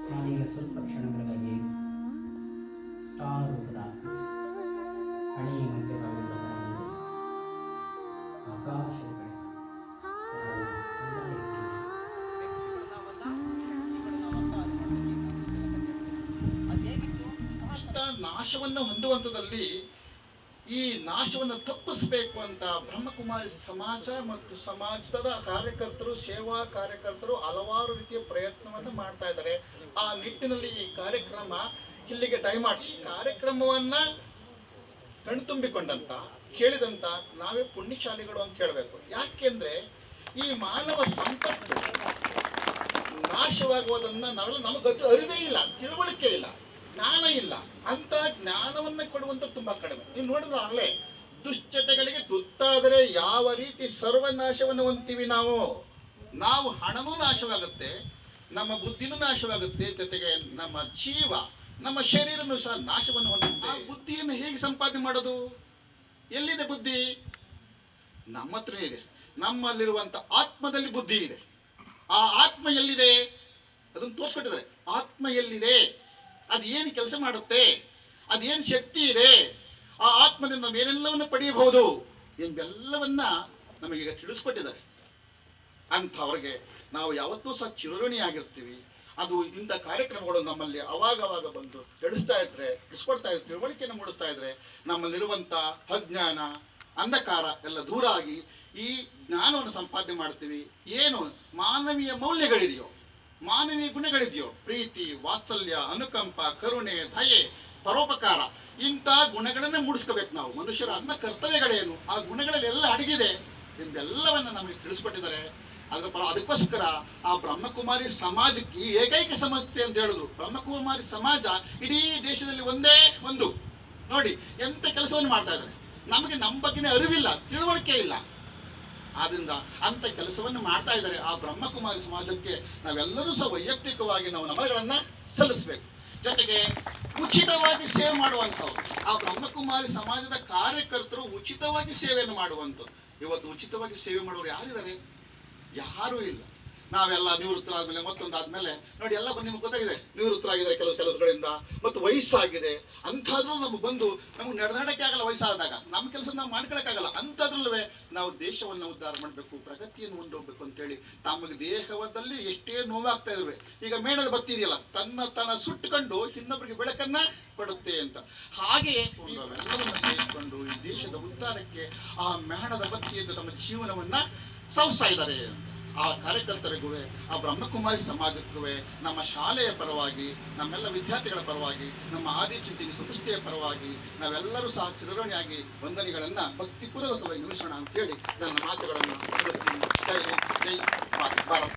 ನಾನೀಗ ಸ್ವಲ್ಪ ಕ್ಷಣಗಳಿಗಾಗಿ ಸ್ಟಾರ್ ರೂಪದ ಹಣಿ ಮಧ್ಯಭಾಗದ ಹೊರಗೆ ಆಕಾಶದ ಕಡೆ ನಾಶವನ್ನು ಹೊಂದುವಂಥದ್ದಲ್ಲಿ ಈ ನಾಶವನ್ನು ತಪ್ಪಿಸಬೇಕು ಅಂತ ಬ್ರಹ್ಮಕುಮಾರಿ ಸಮಾಜ ಮತ್ತು ಸಮಾಜದ ಕಾರ್ಯಕರ್ತರು, ಸೇವಾ ಕಾರ್ಯಕರ್ತರು ಹಲವಾರು ರೀತಿಯ ಪ್ರಯತ್ನವನ್ನು ಮಾಡ್ತಾ ಇದ್ದಾರೆ. ಆ ನಿಟ್ಟಿನಲ್ಲಿ ಈ ಕಾರ್ಯಕ್ರಮ ಇಲ್ಲಿಗೆ ದಯಮಾಡಿಸಿ ಕಾರ್ಯಕ್ರಮವನ್ನ ಕಣ್ತುಂಬಿಕೊಂಡಂತ ಕೇಳಿದಂತ ನಾವೇ ಪುಣ್ಯಶಾಲಿಗಳು ಅಂತ ಹೇಳಬೇಕು. ಯಾಕೆಂದ್ರೆ ಈ ಮಾನವ ಸಂಪತ್ತು ನಾಶವಾಗುವುದನ್ನ ನಾವೆಲ್ಲ ನಮಗೆ ಅರಿವೇ ಇಲ್ಲ, ತಿಳುವಳಿಕೆ ಇಲ್ಲ, ಜ್ಞಾನ ಇಲ್ಲ. ಅಂತ ಜ್ಞಾನವನ್ನ ಕೊಡುವಂತ ತುಂಬಾ ಕಡಿಮೆ. ನೀವು ನೋಡಿದ್ರೆ ಆಗಲೇ ದುಶ್ಚಟಗಳಿಗೆ ತುತ್ತಾದರೆ ಯಾವ ರೀತಿ ಸರ್ವನಾಶವನ್ನು ಹೊಂದ್ತೀವಿ ನಾವು ಹಣನೂ ನಾಶವಾಗುತ್ತೆ, ನಮ್ಮ ಬುದ್ಧಿನೂ ನಾಶವಾಗುತ್ತೆ, ಜೊತೆಗೆ ನಮ್ಮ ಜೀವ, ನಮ್ಮ ಶರೀರನೂ ಸಹ ನಾಶವನ್ನು ಹೊಂದುತ್ತೆ. ಆ ಬುದ್ಧಿಯನ್ನು ಹೇಗೆ ಸಂಪಾದನೆ ಮಾಡೋದು? ಎಲ್ಲಿದೆ ಬುದ್ಧಿ? ನಮ್ಮ ಹತ್ರ ಇದೆ. ನಮ್ಮಲ್ಲಿರುವಂತ ಆತ್ಮದಲ್ಲಿ ಬುದ್ಧಿ ಇದೆ. ಆ ಆತ್ಮ ಎಲ್ಲಿದೆ? ಅದನ್ನು ತೋರಿಸ್ಕೊಟ್ಟಿದ್ದಾರೆ. ಆತ್ಮ ಎಲ್ಲಿದೆ, ಅದೇನು ಕೆಲಸ ಮಾಡುತ್ತೆ, ಅದೇನು ಶಕ್ತಿ ಇದೆ, ಆ ಆತ್ಮದಿಂದ ನಾವು ಏನೆಲ್ಲವನ್ನು ಪಡೆಯಬಹುದು ಎಂಬೆಲ್ಲವನ್ನ ನಮಗೀಗ ತಿಳಿಸ್ಕೊಟ್ಟಿದ್ದಾರೆ. ಅಂಥವ್ರಿಗೆ ನಾವು ಯಾವತ್ತೂ ಸಹ ಚಿರಋಣಿಯಾಗಿರ್ತೀವಿ. ಅದು ಇಂಥ ಕಾರ್ಯಕ್ರಮಗಳು ನಮ್ಮಲ್ಲಿ ಅವಾಗವಾಗ ಬಂದು ತಿಳಿಸ್ತಾ ಇದ್ರೆ, ತಿಳಿಸ್ಕೊಡ್ತಾ ಇದ್ರೆ, ತಿಳುವಳಿಕೆಯನ್ನು ಮೂಡಿಸ್ತಾ ಇದ್ರೆ ನಮ್ಮಲ್ಲಿರುವಂಥ ಅಜ್ಞಾನ, ಅಂಧಕಾರ ಎಲ್ಲ ದೂರ ಆಗಿ ಈ ಜ್ಞಾನವನ್ನು ಸಂಪಾದನೆ ಮಾಡ್ತೀವಿ. ಏನು ಮಾನವೀಯ ಮೌಲ್ಯಗಳಿದೆಯೋ, ಮಾನವೀಯ ಗುಣಗಳಿದೆಯೋ, ಪ್ರೀತಿ, ವಾತ್ಸಲ್ಯ, ಅನುಕಂಪ, ಕರುಣೆ, ದಯೆ, ಪರೋಪಕಾರ, ಇಂಥ ಗುಣಗಳನ್ನೇ ಮೂಡಿಸ್ಕೋಬೇಕು ನಾವು. ಮನುಷ್ಯರ ಅನ್ನ ಕರ್ತವ್ಯಗಳೇನು, ಆ ಗುಣಗಳಲ್ಲೆಲ್ಲ ಅಡಗಿದೆ ಎಂಬೆಲ್ಲವನ್ನು ನಮಗೆ ತಿಳಿಸ್ಕೊಟ್ಟಿದ್ದಾರೆ. ಅದಕ್ಕೋಸ್ಕರ ಆ ಬ್ರಹ್ಮಕುಮಾರಿ ಸಮಾಜಕ್ಕೆ ಈ ಏಕೈಕ ಸಂಸ್ಥೆ ಅಂತ ಹೇಳುದು. ಬ್ರಹ್ಮಕುಮಾರಿ ಸಮಾಜ ಇಡೀ ದೇಶದಲ್ಲಿ ಒಂದೇ ಒಂದು. ನೋಡಿ ಎಂತ ಕೆಲಸವನ್ನು ಮಾಡ್ತಾ ಇದ್ದಾರೆ. ನಮಗೆ ನಮ್ಮ ಬಗ್ಗೆನೇ ಅರಿವಿಲ್ಲ, ತಿಳುವಳಿಕೆ ಇಲ್ಲ. ಆದ್ರಿಂದ ಅಂತ ಕೆಲಸವನ್ನು ಮಾಡ್ತಾ ಇದ್ದಾರೆ. ಆ ಬ್ರಹ್ಮಕುಮಾರಿ ಸಮಾಜಕ್ಕೆ ನಾವೆಲ್ಲರೂ ಸಹ ವೈಯಕ್ತಿಕವಾಗಿ ನಾವು ನಮನಗಳನ್ನ ಸಲ್ಲಿಸಬೇಕು. ಜೊತೆಗೆ ಉಚಿತವಾಗಿ ಸೇವೆ ಮಾಡುವಂಥವ್ರು, ಆ ಬ್ರಹ್ಮಕುಮಾರಿ ಸಮಾಜದ ಕಾರ್ಯಕರ್ತರು ಉಚಿತವಾಗಿ ಸೇವೆಯನ್ನು ಮಾಡುವಂಥದ್ದು. ಇವತ್ತು ಉಚಿತವಾಗಿ ಸೇವೆ ಮಾಡುವವರು ಯಾರಿದ್ದಾರೆ? ಯಾರೂ ಇಲ್ಲ. ನಾವೆಲ್ಲ ನಿವೃತ್ತರಾದ್ಮೇಲೆ ಮತ್ತೊಂದಾದ್ಮೇಲೆ ನೋಡಿ ಎಲ್ಲ ನಿಮ್ಗೆ ಗೊತ್ತಾಗಿದೆ, ನಿವೃತ್ತರಾಗಿದ್ದಾರೆ ಕೆಲವು ಕಡೆಯಿಂದ, ಮತ್ತು ವಯಸ್ಸಾಗಿದೆ. ಅಂಥದ್ರೂ ನಮ್ಗೆ ಬಂದು ನಮ್ಗೆ ನಡೆದಾಡಕ್ಕೆ ಆಗಲ್ಲ. ವಯಸ್ಸಾದಾಗ ನಮ್ಮ ಕೆಲಸ ನಾವು ಮಾಡ್ಕೊಳಕ್ಕಾಗಲ್ಲ. ಅಂಥದ್ರಲ್ಲೇ ನಾವು ದೇಶವನ್ನು ಉದ್ಧಾರ ಮಾಡಬೇಕು, ಪ್ರಗತಿಯನ್ನು ಹೊಂದೋಗ್ಬೇಕು ಅಂತೇಳಿ ತಮಗೆ ದೇಹದಲ್ಲಿ ಎಷ್ಟೇ ನೋವಾಗ್ತಾ ಇರುವೆ. ಈಗ ಮೇಣದ ಬತ್ತಿ ಇದೆಯಲ್ಲ, ತನ್ನ ಸುಟ್ಟುಕೊಂಡು ಇನ್ನೊಬ್ಬರಿಗೆ ಬೆಳಕನ್ನ ಕೊಡುತ್ತೆ ಅಂತ. ಹಾಗೆಯೇ ಎಲ್ಲವನ್ನ ಸೇರಿಕೊಂಡು ಈ ದೇಶದ ಉದ್ಧಾರಕ್ಕೆ ಆ ಮೇಣದ ಬತ್ತಿಯಿಂದ ತಮ್ಮ ಜೀವನವನ್ನ ಸವಿಸ್ತಾ ಇದ್ದಾರೆ. ಆ ಕಾರ್ಯಕರ್ತರಿಗೂ, ಆ ಬ್ರಹ್ಮಕುಮಾರಿ ಸಮಾಜಕ್ಕೂ, ನಮ್ಮ ಶಾಲೆಯ ಪರವಾಗಿ, ನಮ್ಮೆಲ್ಲ ವಿದ್ಯಾರ್ಥಿಗಳ ಪರವಾಗಿ, ನಮ್ಮ ಆದಿಚಿಂತನೆ ಸಂಸ್ಥೆಯ ಪರವಾಗಿ ನಾವೆಲ್ಲರೂ ಸಹ ಚಿರಋಣಿಯಾಗಿ ವಂದನೆಗಳನ್ನು ಭಕ್ತಿಪೂರ್ವಕವಾಗಿ ನಿಲ್ಲಿಸೋಣ ಅಂತೇಳಿ ನನ್ನ ಮಾತುಗಳನ್ನು ಜೈ ಭಾರತ್.